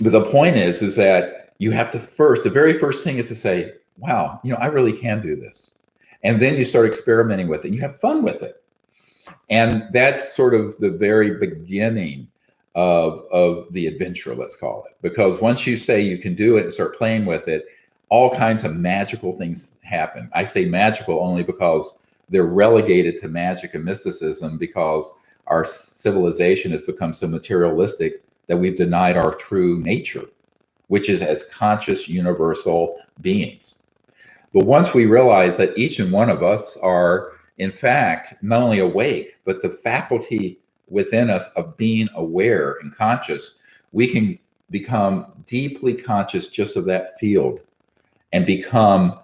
But the point is that you have to the very first thing is to say, wow, I really can do this. And then you start experimenting with it and you have fun with it. And that's sort of the very beginning of the adventure, let's call it. Because once you say you can do it and start playing with it, all kinds of magical things happen. I say magical only because they're relegated to magic and mysticism, because our civilization has become so materialistic that we've denied our true nature, which is as conscious, universal beings. But once we realize that each and one of us are, in fact, not only awake, but the faculty within us of being aware and conscious, we can become deeply conscious just of that field and become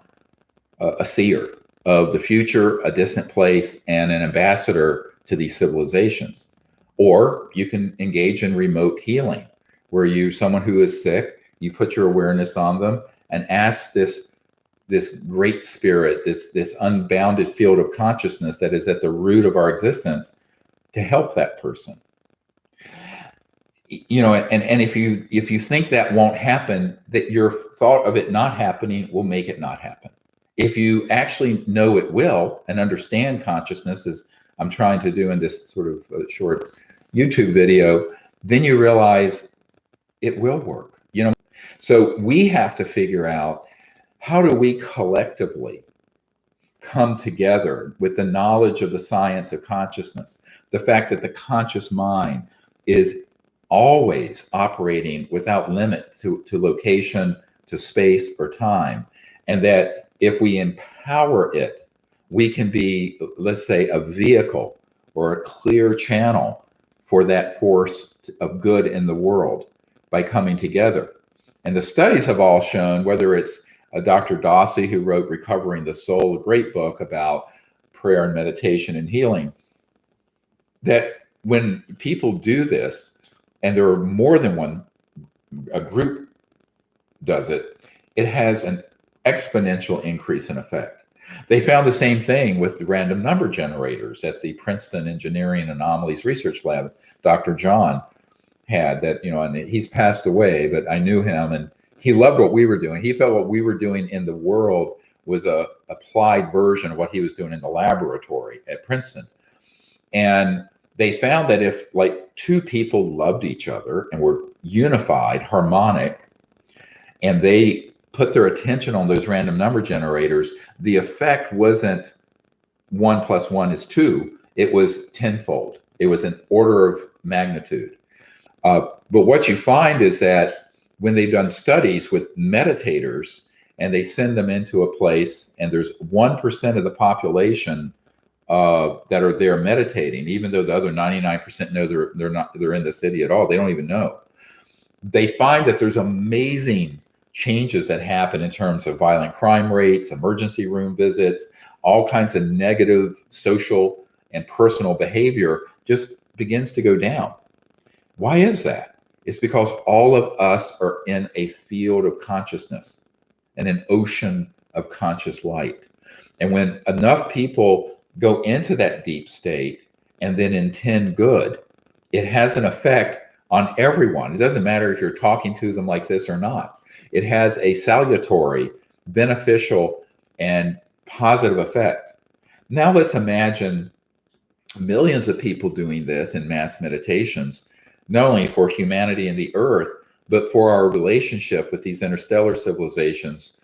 a seer of the future, a distant place, and an ambassador to these civilizations. Or you can engage in remote healing, where someone who is sick, you put your awareness on them and ask this great spirit, this unbounded field of consciousness that is at the root of our existence, to help that person. And if you think that won't happen, that your thought of it not happening will make it not happen. If you actually know it will and understand consciousness, as I'm trying to do in this sort of short YouTube video, then you realize it will work. So we have to figure out, how do we collectively come together with the knowledge of the science of consciousness, the fact that the conscious mind is always operating without limit to location, to space or time, and that if we empower it, we can be, let's say, a vehicle or a clear channel for that force of good in the world by coming together. And the studies have all shown, whether it's Dr. Dossi, who wrote Recovering the Soul, a great book about prayer and meditation and healing, that when people do this, and there are more than a group does it, it has an exponential increase in effect. They found the same thing with the random number generators at the Princeton Engineering Anomalies Research Lab. Dr. John had that, and he's passed away, but I knew him and he loved what we were doing. He felt what we were doing in the world was a applied version of what he was doing in the laboratory at Princeton. And they found that if like two people loved each other and were unified, harmonic, and they put their attention on those random number generators, the effect wasn't 1 + 1 = 2. It was tenfold. It was an order of magnitude. But what you find is that when they've done studies with meditators and they send them into a place and there's 1% of the population that are there meditating, even though the other 99% know they're in the city at all, they don't even know. They find that there's amazing changes that happen in terms of violent crime rates, emergency room visits, all kinds of negative social and personal behavior just begins to go down. Why is that? It's because all of us are in a field of consciousness and an ocean of conscious light. And when enough people go into that deep state and then intend good, it has an effect on everyone. It doesn't matter if you're talking to them like this or not. It has a salutary, beneficial, and positive effect. Now let's imagine millions of people doing this in mass meditations, not only for humanity and the earth, but for our relationship with these interstellar civilizations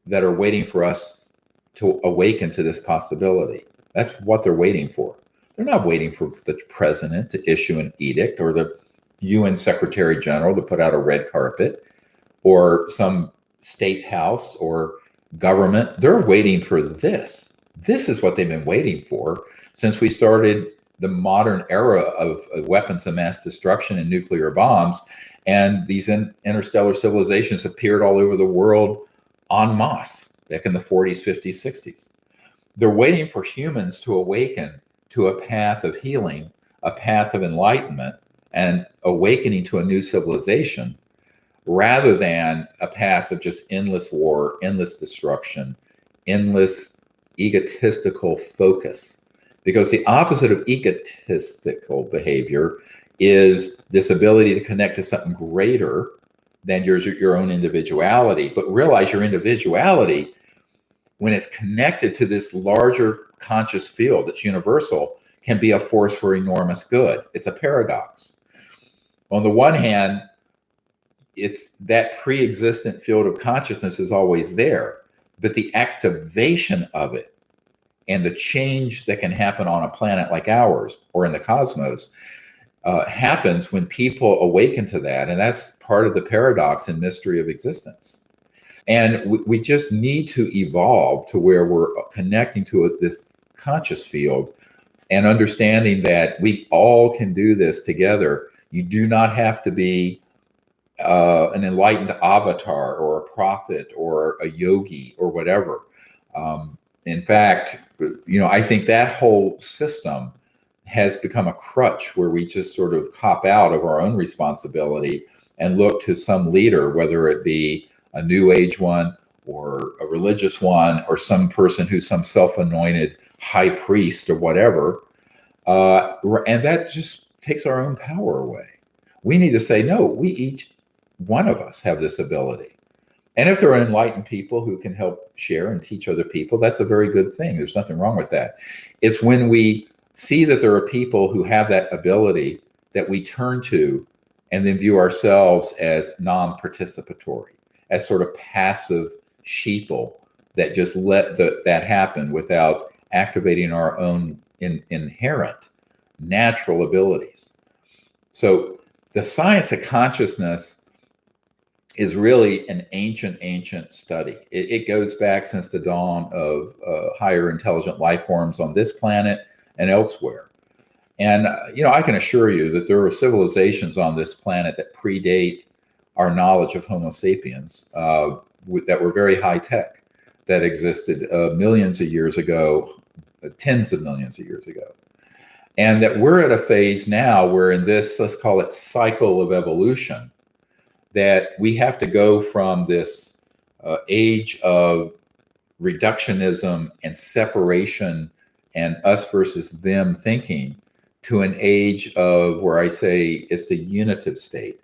that are waiting for us to awaken to this possibility. That's what they're waiting for. They're not waiting for the president to issue an edict or the UN Secretary General to put out a red carpet or some state house or government. They're waiting for this. This is what they've been waiting for since we started the modern era of weapons of mass destruction and nuclear bombs. And these interstellar civilizations appeared all over the world en masse back in the 40s, 50s, 60s. They're waiting for humans to awaken to a path of healing, a path of enlightenment, and awakening to a new civilization, rather than a path of just endless war, endless destruction, endless egotistical focus. Because the opposite of egotistical behavior is this ability to connect to something greater than your own individuality. But realize your individuality, when it's connected to this larger conscious field that's universal, can be a force for enormous good. It's a paradox. On the one hand, it's that pre-existent field of consciousness is always there, but the activation of it and the change that can happen on a planet like ours or in the cosmos happens when people awaken to that. And that's part of the paradox and mystery of existence. And we just need to evolve to where we're connecting to this conscious field and understanding that we all can do this together. You do not have to be an enlightened avatar or a prophet or a yogi or whatever. In fact, I think that whole system has become a crutch where we just sort of cop out of our own responsibility and look to some leader, whether it be a new age one or a religious one or some person who's some self-anointed high priest or whatever. And that just takes our own power away. We need to say, no, we each one of us have this ability. And if there are enlightened people who can help share and teach other people, that's a very good thing. There's nothing wrong with that. It's when we see that there are people who have that ability that we turn to and then view ourselves as non-participatory, as sort of passive sheeple that just let that happen without activating our own inherent natural abilities. So the science of consciousness is really an ancient study. It goes back since the dawn of higher intelligent life forms on this planet and elsewhere. And, I can assure you that there are civilizations on this planet that predate our knowledge of Homo sapiens that were very high tech, that existed millions of years ago, tens of millions of years ago. And that we're at a phase now where in this, let's call it cycle of evolution, that we have to go from this age of reductionism and separation and us versus them thinking to an age of where I say it's the unitive state.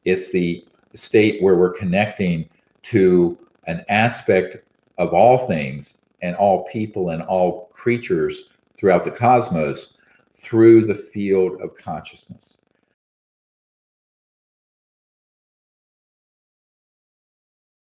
It's the state where we're connecting to an aspect of all things and all people and all creatures throughout the cosmos through the field of consciousness.